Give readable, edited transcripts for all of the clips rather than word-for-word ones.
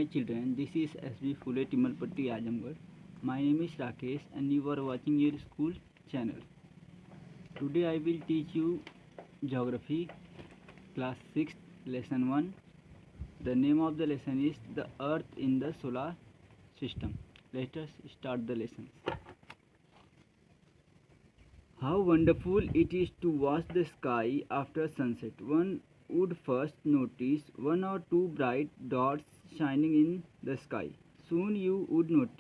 my children, this is SB Phule Timalpatti Azamgarh. My name is Rakesh and you are watching your school channel. Today I will teach you Geography class 6 lesson 1. The name of the lesson is The Earth in the Solar System. Let us start the lesson. How wonderful it is to watch the sky after sunset. One would first notice one or two bright dots shining in the sky. Soon you would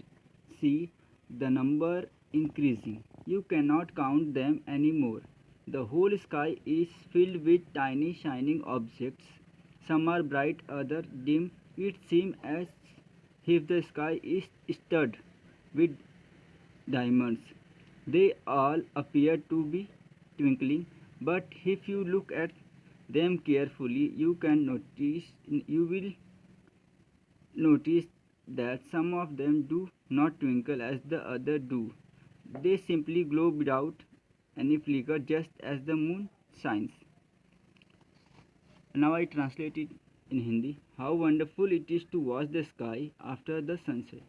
see the number increasing. You cannot count them anymore. The whole sky is filled with tiny shining objects. Some are bright, others dim. It seems as if the sky is studded with diamonds. They all appear to be twinkling, but if you look at them carefully, you will notice that some of them do not twinkle as the others do. They simply glow without any flicker, just as the moon shines. Now I translate it in Hindi. How wonderful it is to watch the sky after the sunset.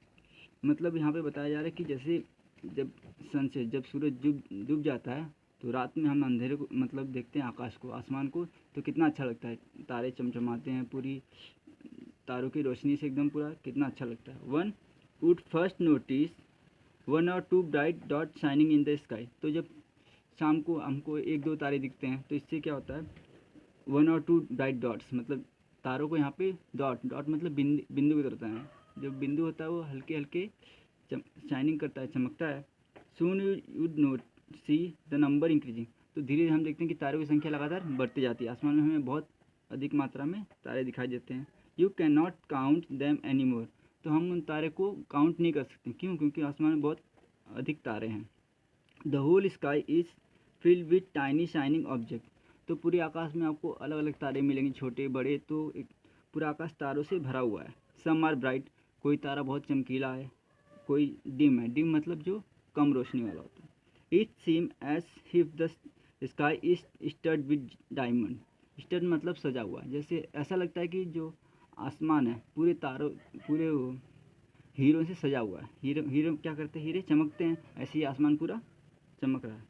मतलब यहाँ पे बताया जा रहा है कि जैसे जब सनसेट जब सूरज डूब जाता है तो रात में हम अंधेरे को मतलब देखते हैं आकाश को, आसमान को, तो कितना अच्छा लगता है। तारे चमचमाते हैं, पूरी तारों की रोशनी से एकदम पूरा कितना अच्छा लगता है। One would first notice one or two bright dot shining in the sky. तो जब शाम को हमको एक दो तारे दिखते हैं तो इससे क्या होता है, one or two bright dots मतलब तारों को यहाँ पे डॉट मतलब बिंदु की तरह होता है। जो बिंदु होता है वो हल्के हल्के शाइनिंग करता है, चमकता है। Soon would note see the number increasing. तो धीरे धीरे हम देखते हैं कि तारों की संख्या लगातार बढ़ती जाती है। आसमान में हमें बहुत अधिक मात्रा में तारे दिखाई देते हैं। You can not count them any more. तो हम उन तारे को काउंट नहीं कर सकते। क्यों? क्योंकि आसमान में बहुत अधिक तारे हैं। The whole sky is filled with tiny shining object. तो पूरे आकाश में आपको अलग अलग तारे मिलेंगे, छोटे बड़े। तो पूरा आकाश तारों से भरा हुआ है। Some are bright. कोई तारा बहुत चमकीला है, कोई डिम है। डिम मतलब जो कम रोशनी वाला होता है। It seem as if the sky is stud with diamond. Stud मतलब सजा हुआ। जैसे ऐसा लगता है कि जो आसमान है पूरे हीरो से सजा हुआ है। हीरो क्या करते हैं, हीरे चमकते हैं, ऐसे ही आसमान पूरा चमक रहा है।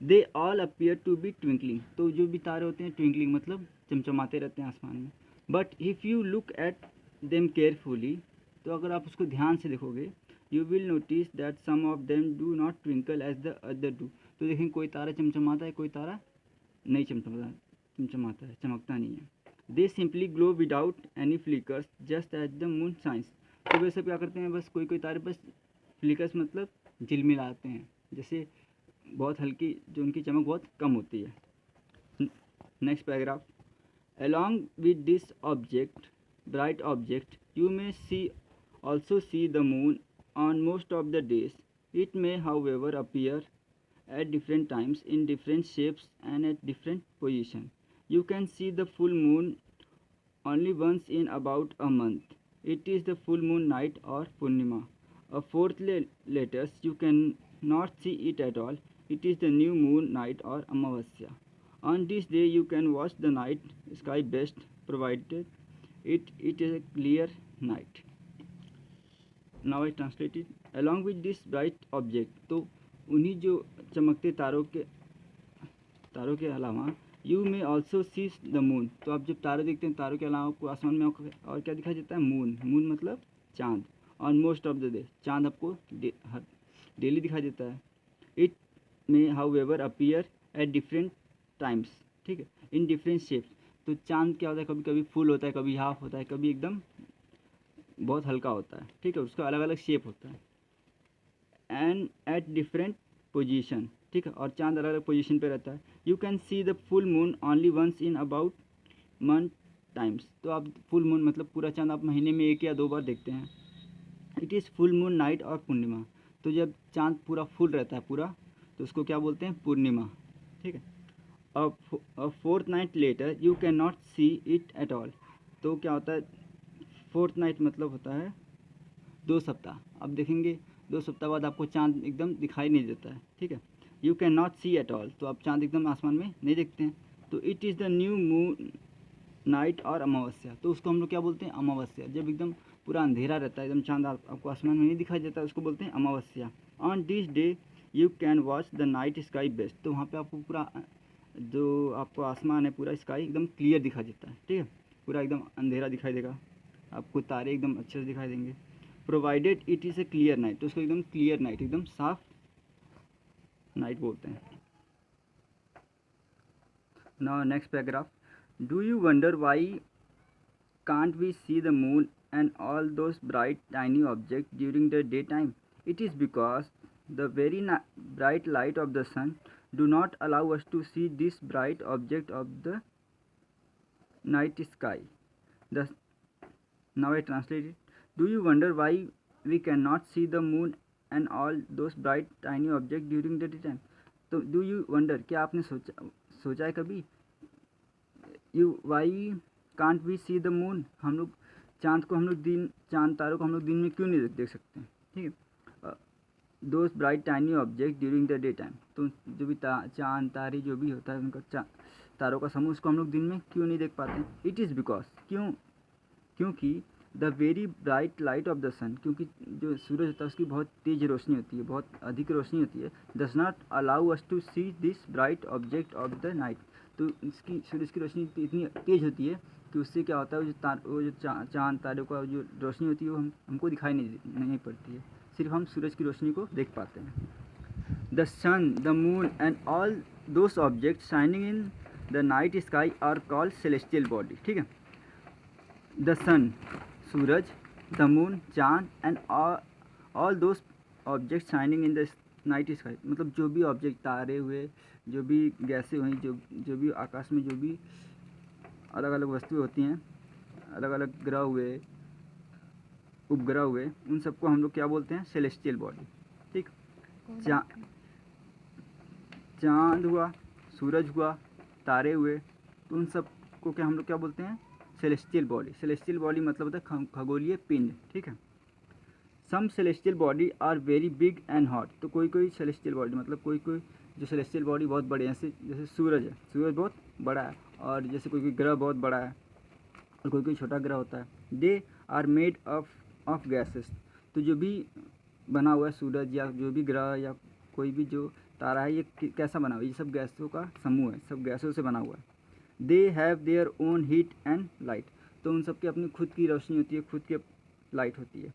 They all appear to be twinkling. तो जो भी तारे होते हैं ट्विंकलिंग मतलब चमचमाते रहते हैं आसमान में। But if you look at them carefully, तो अगर आप उसको ध्यान से देखोगे, you will notice that some of them do not twinkle as the other do. तो देखें कोई तारा चमचमाता है, कोई तारा नहीं चमचमाता है, चमकता नहीं है। They simply glow without any flickers just as the moon shines. तो वे सब क्या करते हैं, बस कोई तारे बस फ्लिकर्स मतलब झिलमिलाते हैं, जैसे बहुत हल्की, जो उनकी चमक बहुत कम होती है। Next paragraph. Along with this object bright object, you may also see the moon on most of the days. It may, however, appear at different times, in different shapes and at different positions. You can see the full moon only once in about a month. It is the full moon night or Purnima. A fourth later, you can not see it at all. It is the new moon night or Amavasya. On this day, you can watch the night sky best, provided it is a clear night. Now I translate it. Along with this bright object, तो उन्हीं जो चमकते तारों के अलावा you may also see the moon. तो आप जब तारे देखते हैं, तारों के अलावा आपको आसमान में और क्या दिखाई देता है, मून मतलब चांद। on most of the day, चांद आपको डेली दिखाई देता है। it may however appear at different times, ठीक है, in different shapes. तो चांद क्या होता है, कभी कभी फुल होता है, कभी हाफ होता है, कभी एकदम बहुत हल्का होता है, ठीक है, उसका अलग अलग शेप होता है। एंड एट डिफरेंट पोजीशन, ठीक है, और चांद अलग अलग पोजीशन पे रहता है। You can see the full moon only once in about month times. तो आप फुल मून मतलब पूरा चांद आप महीने में 1 या 2 बार देखते हैं। It is full moon night और पूर्णिमा। तो जब चांद पूरा फुल रहता है पूरा, तो उसको क्या बोलते हैं, पूर्णिमा, ठीक है। A fortnight later you cannot see it at all. तो क्या होता है, fortnight मतलब होता है 2 सप्ताह। अब देखेंगे 2 सप्ताह बाद आपको चांद एकदम दिखाई नहीं देता है, ठीक है। You cannot see at all, तो आप चांद एकदम आसमान में नहीं देखते हैं। तो it is the new moon night और अमावस्या, तो उसको हम लोग क्या बोलते हैं, अमावस्या। जब एकदम पूरा अंधेरा रहता है, एकदम चांद आपको आसमान में नहीं दिखाई देता, उसको बोलते हैं अमावस्या। On this day you can watch the night sky best, तो वहाँ पे आपको पूरा जो आपको आसमान है पूरा स्काई एकदम क्लियर दिखाई देता है, ठीक है, पूरा एकदम अंधेरा दिखाई देगा, आपको तारे एकदम अच्छे से दिखाई देंगे। Provided it is a clear night, तो उसको एकदम क्लियर नाइट, एकदम साफ नाइट बोलते हैं। Now next paragraph, do you wonder why can't we see the moon and all those bright tiny objects during the daytime? It is because the very bright light of the sun do not allow us to see this bright object of the night sky. Thus, now I translate it. Do you wonder why we cannot see the moon and all those bright tiny objects during the daytime? तो do you wonder, क्या आपने सोचा है कभी, why can't we see the moon, हम लोग चांद तारों को हम लोग दिन में क्यों नहीं देख सकते, ठीक है। दोस्त bright tiny object during the day time, तो जो भी चांद तारे जो भी होता है उनका तारों का समूह, उसको हम लोग दिन में क्यों नहीं देख पाते। इट इज़ बिकॉज, क्योंकि the very bright light of the sun, क्योंकि जो सूरज होता है उसकी बहुत तेज़ रोशनी होती है, बहुत अधिक रोशनी होती है, does not allow us to see this bright object of the night, तो इसकी सूरज की रोशनी इतनी तेज़ होती है कि उससे क्या होता है, वो जो चांद तारों का जो रोशनी होती है वो हमको दिखाई नहीं पड़ती है, सिर्फ हम सूरज की रोशनी को देख पाते हैं। The sun, the moon and all those object shining in the night sky are called celestial body, ठीक है। द सन सूरज, द मून चांद and all those object shining in the night sky, मतलब जो भी ऑब्जेक्ट तारे हुए, जो भी गैसें हुई, जो भी आकाश में जो भी अलग अलग वस्तुएं होती हैं, अलग अलग ग्रह हुए, उपग्रह हुए, उन सबको हम लोग क्या बोलते हैं, सेलेस्टियल बॉडी, ठीक। चांद हुआ, सूरज हुआ, तारे हुए, तो उन सब को क्या हम लोग क्या बोलते हैं, सेलेस्टियल बॉडी। सेलेस्टियल बॉडी मतलब होता है खगोलीय पिंड, ठीक है। Some celestial body are very big and hot, तो कोई सेलेस्टियल बॉडी मतलब कोई जो सेलेस्टियल बॉडी बहुत बड़े हैं, जैसे सूरज है, सूरज बहुत बड़ा है, और जैसे कोई ग्रह बहुत बड़ा है और कोई छोटा ग्रह होता है। They are made of gases, तो जो भी बना हुआ है सूरज या जो भी ग्रह या कोई भी जो तारा है, ये कैसा बना हुआ है, ये सब गैसों का समूह है, सब गैसों से बना हुआ है। They have their own heat and light, तो उन सब की अपनी खुद की रोशनी होती है, खुद की लाइट होती है।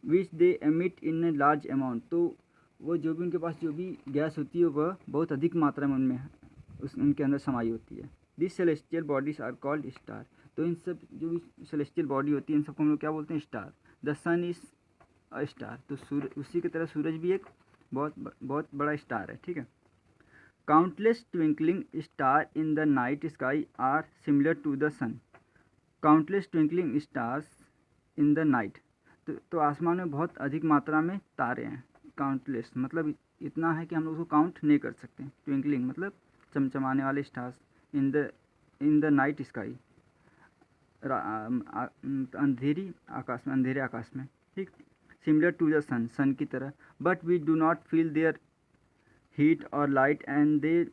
Which they emit in a large amount, तो वो जो भी उनके पास जो भी गैस होती है वह बहुत अधिक मात्रा में उनके अंदर समाई होती है। This celestial bodies are called star, तो इन सब जो भी सेलेस्टियल बॉडी होती है इन सबको हम लोग क्या बोलते हैं, star. The sun is a star, तो उसी की तरह सूरज भी एक बहुत बड़ा स्टार है, ठीक है। Countless twinkling star in the night sky are similar to the sun. Countless twinkling stars in the night, तो आसमान में बहुत अधिक मात्रा में तारे हैं। काउंटलेस मतलब इतना है कि हम लोग उसको काउंट नहीं कर सकते। ट्विंकलिंग मतलब चमचमाने वाले stars, in the night sky, अंधेरे आकाश में, ठीक। Similar to the sun, sun की तरह, but we do not feel their heat और light and they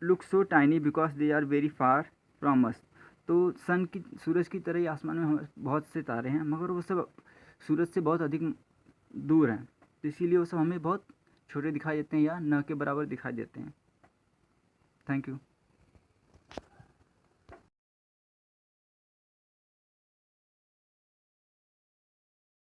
look so tiny because they are very far from us. तो सूरज की तरह ही आसमान में बहुत से तारे हैं, मगर वो सब सूरज से बहुत अधिक दूर हैं, तो इसीलिए वो सब हमें बहुत छोटे दिखाई देते हैं या न के बराबर दिखाई देते हैं। Thank you.